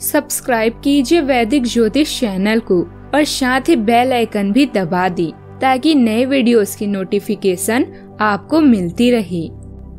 Subscribe कीजिए वैदिक ज्योतिष चैनल को और साथ ही बेल आइकन भी दबा दी ताकि नए वीडियोस की नोटिफिकेशन आपको मिलती रहे।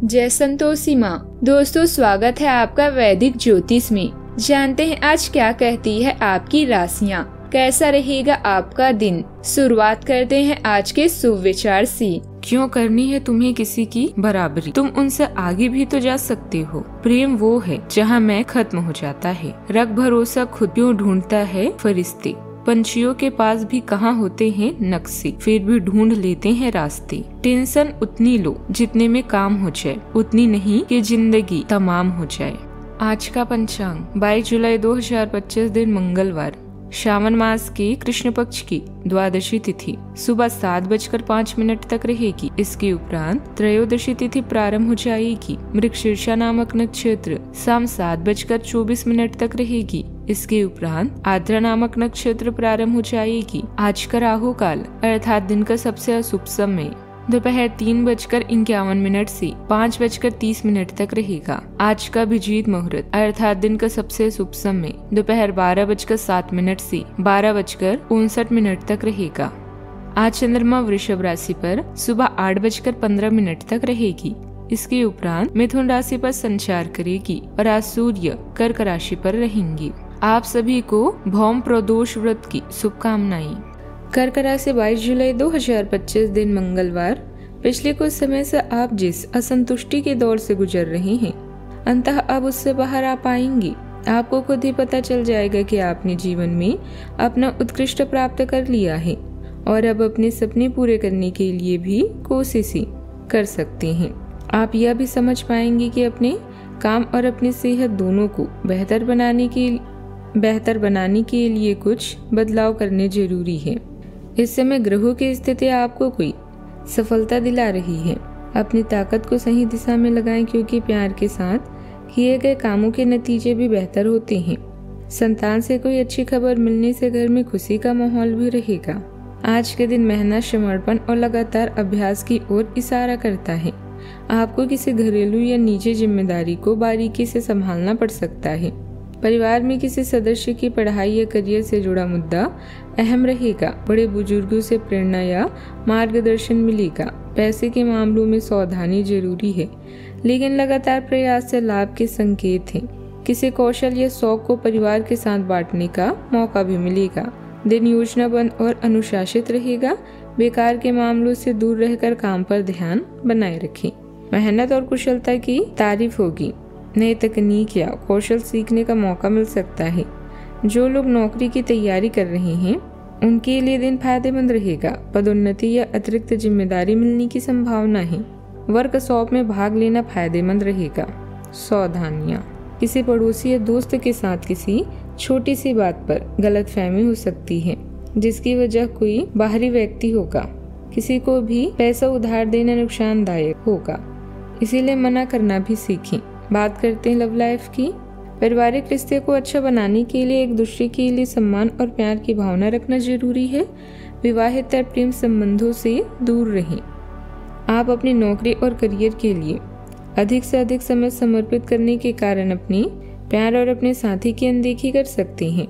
जय संतोषी माँ। दोस्तों, स्वागत है आपका वैदिक ज्योतिष में। जानते हैं आज क्या कहती है आपकी राशियाँ, कैसा रहेगा आपका दिन। शुरुआत करते हैं आज के शुभ विचार से। क्यों करनी है तुम्हें किसी की बराबरी, तुम उनसे आगे भी तो जा सकते हो। प्रेम वो है जहाँ मैं खत्म हो जाता है। रख भरोसा खुद क्यों ढूंढता है फरिश्ते। पंछियों के पास भी कहाँ होते हैं नक्शे, फिर भी ढूंढ लेते हैं रास्ते। टेंशन उतनी लो जितने में काम हो जाए, उतनी नहीं कि जिंदगी तमाम हो जाए। आज का पंचांग 22 जुलाई 2025 दिन मंगलवार, श्रावण मास की कृष्ण पक्ष की द्वादशी तिथि सुबह 7:05 तक रहेगी। इसके उपरांत त्रयोदशी तिथि प्रारंभ हो जाएगी। मृगशीर्षा नामक नक्षत्र शाम 7:24 तक रहेगी। इसके उपरांत आद्रा नामक नक्षत्र प्रारंभ हो जाएगी। आज का राहु काल अर्थात दिन का सबसे अशुभ समय दोपहर 3:51 से 5:30 तक रहेगा। आज का अभिजीत मुहूर्त अर्थात दिन का सबसे शुभ समय दोपहर 12:07 से 12:59 तक रहेगा। आज चंद्रमा वृषभ राशि पर सुबह 8:15 तक रहेगी। इसके उपरांत मिथुन राशि पर संचार करेगी और आज सूर्य कर्क राशि पर रहेंगी। आप सभी को भौम प्रदोष व्रत की शुभकामनाएं। कर्क राशि 22 जुलाई 2025 दिन मंगलवार। पिछले कुछ समय से आप जिस असंतुष्टि के दौर से गुजर रहे हैं, अंततः अब उससे बाहर आ पाएंगी। आपको खुद ही पता चल जाएगा कि आपने जीवन में अपना उत्कृष्ट प्राप्त कर लिया है और अब अपने सपने पूरे करने के लिए भी कोशिश ही कर सकते हैं। आप यह भी समझ पाएंगे कि अपने काम और अपनी सेहत दोनों को बेहतर बनाने के लिए कुछ बदलाव करने जरूरी है। इस समय ग्रहों की स्थिति आपको कोई सफलता दिला रही है। अपनी ताकत को सही दिशा में लगाएं क्योंकि प्यार के साथ किए गए कामों के नतीजे भी बेहतर होते हैं। संतान से कोई अच्छी खबर मिलने से घर में खुशी का माहौल भी रहेगा। आज के दिन मेहनत, समर्पण और लगातार अभ्यास की ओर इशारा करता है। आपको किसी घरेलू या निजी जिम्मेदारी को बारीकी से संभालना पड़ सकता है। परिवार में किसी सदस्य की पढ़ाई या करियर से जुड़ा मुद्दा अहम रहेगा। बड़े बुजुर्गों से प्रेरणा या मार्गदर्शन मिलेगा। पैसे के मामलों में सावधानी जरूरी है, लेकिन लगातार प्रयास से लाभ के संकेत हैं। किसी कौशल या शौक को परिवार के साथ बांटने का मौका भी मिलेगा। दिन योजनाबद्ध और अनुशासित रहेगा। बेकार के मामलों से दूर रहकर काम पर ध्यान बनाए रखें। मेहनत और कुशलता की तारीफ होगी। नई तकनीक या कौशल सीखने का मौका मिल सकता है। जो लोग नौकरी की तैयारी कर रहे हैं उनके लिए दिन फायदेमंद रहेगा। पदोन्नति या अतिरिक्त जिम्मेदारी मिलने की संभावना है। वर्कशॉप में भाग लेना फायदेमंद रहेगा। सावधानियां, किसी पड़ोसी या दोस्त के साथ किसी छोटी सी बात पर गलतफहमी हो सकती है जिसकी वजह कोई बाहरी व्यक्ति होगा। किसी को भी पैसा उधार देना नुकसानदायक होगा, इसीलिए मना करना भी सीखें। बात करते हैं लव लाइफ की। पारिवारिक रिश्ते को अच्छा बनाने के लिए एक दूसरे के लिए सम्मान और प्यार की भावना रखना जरूरी है। विवाहित और प्रेम संबंधों से दूर रहें। आप अपनी नौकरी और करियर के लिए अधिक से अधिक समय समर्पित करने के कारण अपने प्यार और अपने साथी की अनदेखी कर सकते हैं।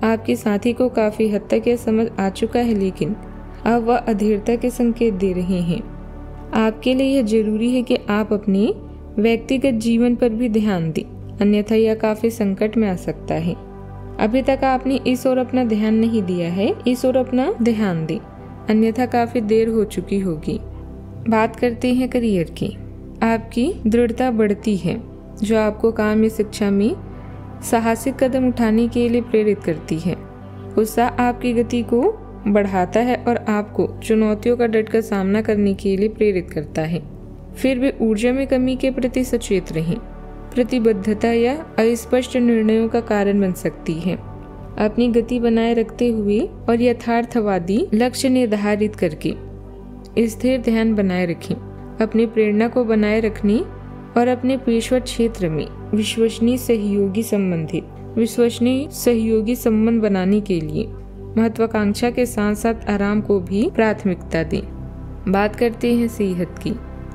आपके साथी को काफी हद तक यह समझ आ चुका है, लेकिन अब वह अधीरता के संकेत दे रहे हैं। आपके लिए यह जरूरी है कि आप अपने व्यक्तिगत जीवन पर भी ध्यान दें, अन्यथा यह काफी संकट में आ सकता है। अभी तक आपने इस ओर अपना ध्यान नहीं दिया है, इस ओर अपना ध्यान दें, अन्यथा काफी देर हो चुकी होगी। बात करते हैं करियर की। आपकी दृढ़ता बढ़ती है जो आपको काम या शिक्षा में साहसिक कदम उठाने के लिए प्रेरित करती है। उत्साह आपकी गति को बढ़ाता है और आपको चुनौतियों का डटकर सामना करने के लिए प्रेरित करता है। फिर भी ऊर्जा में कमी के प्रति सचेत रहें। प्रतिबद्धता या अस्पष्ट निर्णयों का कारण बन सकती है। अपनी गति बनाए रखते हुए और यथार्थवादी लक्ष्य निर्धारित करके स्थिर ध्यान बनाए रखें। अपनी प्रेरणा को बनाए रखने और अपने पेशेवर क्षेत्र में विश्वसनीय सहयोगी संबंध बनाने के लिए महत्वाकांक्षा के साथ साथ आराम को भी प्राथमिकता दें। बात करते हैं सेहत की।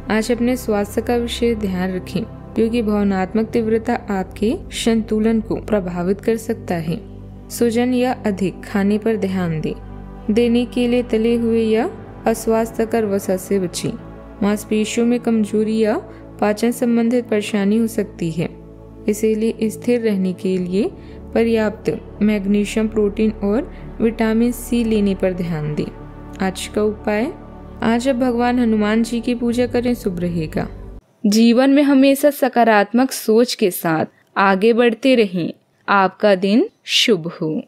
आज अपने स्वास्थ्य का विशेष ध्यान रखें। क्योंकि भावनात्मक तीव्रता आपके संतुलन को प्रभावित कर सकता है। सूजन या अधिक खाने पर ध्यान दें। देने के लिए तले हुए या अस्वास्थ्यकर वसा से बचें। मांसपेशियों में कमजोरी या पाचन संबंधित परेशानी हो सकती है, इसीलिए स्थिर रहने के लिए पर्याप्त मैग्नीशियम, प्रोटीन और विटामिन सी लेने पर ध्यान दें। आज का उपाय, आज आप भगवान हनुमान जी की पूजा करें, शुभ रहेगा। जीवन में हमेशा सकारात्मक सोच के साथ आगे बढ़ते रहें। आपका दिन शुभ हो।